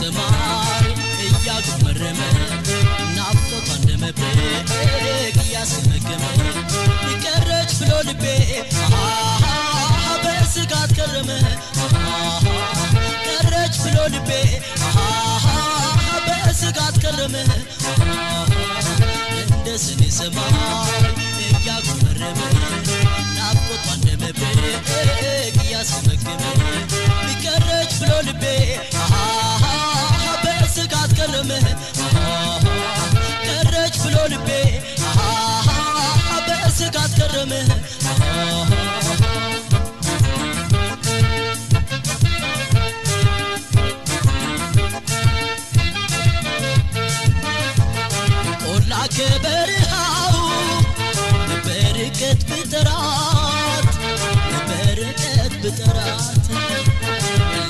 ሰማይ እያጉመረመ ናፍቆት እንደመብረቅ ያስመገመ ይቀረች ብሎ ልቤ በስጋት ከረመ ቀረች ብሎ ልቤ በስጋት ከረመ እንደስኒ ሰማይ እያጉመረመ ናፍቆት እንደመብረቅ ያስመገመ ይቀረች ብሎ ልቤ በስጋት ከረመ ቀረች ብሎ ልቤ በስጋት ከረመ ቆላ ከበረሃው በርቀት ብጠራት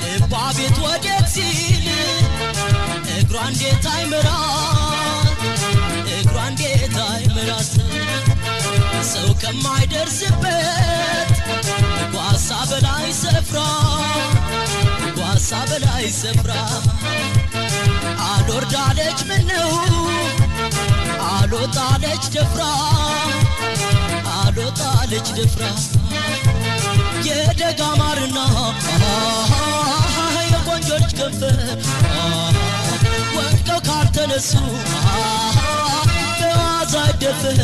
ልባ ቤት ወዴት ሲል እግሯን ጌታ ይመራት ሰው ከማይደርስበት ጓሳ በላይ ሰፍራ አልወርዳለች ምነው አልወጣለች ደፍራ የደጋማርና የቆንጆች ከንፈር ወድቀው ካልተነሱ በዋዛ አይደፈር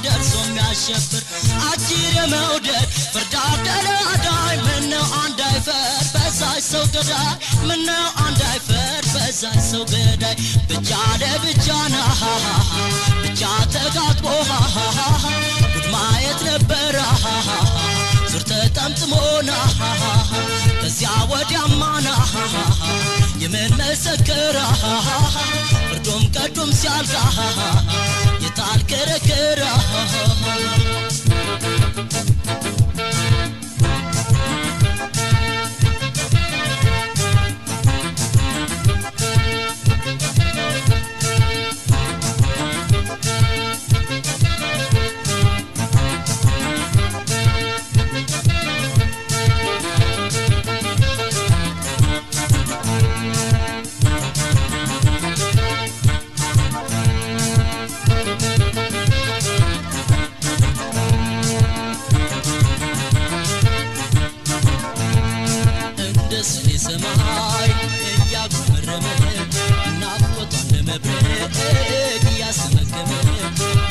ደርሶም ያሸብር አጅር የመውደድ ፍርዳር ደላዳይ ምነው አንዳይፈር በዛች ሰው ገዳይ ምነው አንዳይፈር በዛች ሰው ገዳይ ብቻ ለብቻና ብቻ ተጋጥሞ ጉድ ማየት ነበር ዙር ተጠምጥሞና ከዚያ ወዲያማና የምን መሰከራ ፍርዶም ቀዱም ሲያልቃ የታል ከረከራ ሰማይ እያጉመረመ ናፍቆት እንደመብረቅ ያስመገመ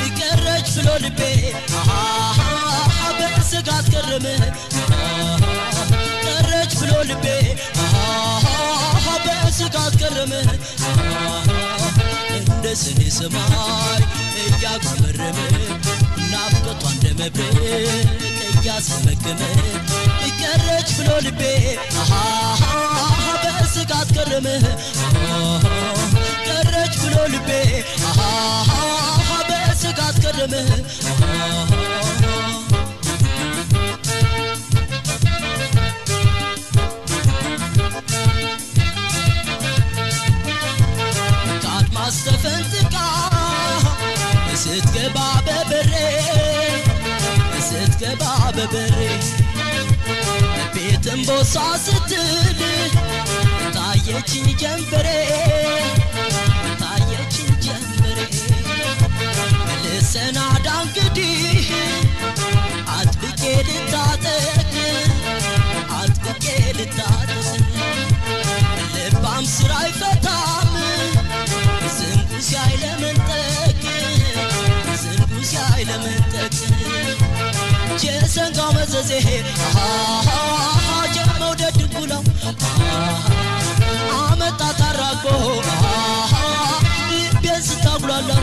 ይቀረች ብሎ ልቤ በስጋት ከረመ ቀረች ብሎ ልቤ በስጋት ከረመ እንደስኒ ሰማይ እያጉመረመ ናፍቆት እንደመብረቅ ያስመገመ ይቀረች ብሎ ልቤ በስጋት ከረመ ቀረች ብሎ ልቤ በስጋት ከረመ ከአድማስ ተፈንጥቃ ስትገባ በበሬ ቤትም ቦሳ ስትል ታየችኝ ጀንበሬ ልሰናዳ እንግዲህ አጥብቄ ልታጠቅ ልባም ስራ አይፈታም ዝንጉ ሲያይለመንጠቅ ጀሰንጋ መዘዜ ጀመውደድ ድንጉላው አመጣ ታራቆ ልቤን ስታጉላለው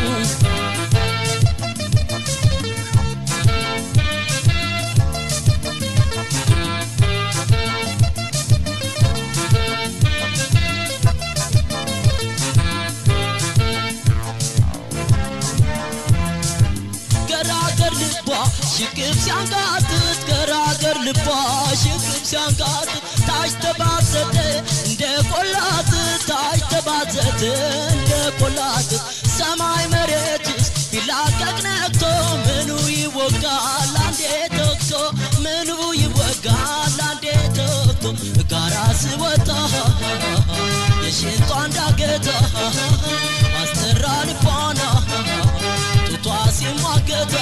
ሽቅብ ሲያንጋጥጥ ገራገር ልቧ ሽቅብ ሲያንጋጥጥ ታች ተባዘተ እንደ ቆላት ታች ተባዘተ እንደ ቆላት ሰማይ መሬትስ ቢላቀቅ ነክቶ ምኑ ይወጋል አንዴ ተክቶ ምኑ ይወጋል አንዴ ተክቶ ጋራ ስወጣ የሽንጧ እንዳገታ አስተራ ልቧና ጡቷ ሲሟገታ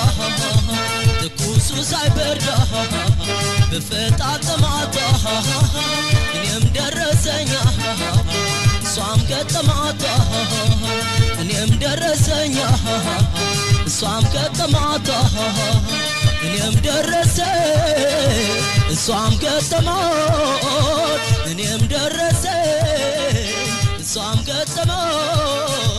ትኩሱ ሳይበርዳ በፈጣጠማታ እኔም ደረሰኛ እሷም ገጠማታ እኔም ደረሰኛ እሷም ገጠማታ እኔም ደረሰ እሷም ገጠማት እኔም ደረሰ እሷም ገጠማት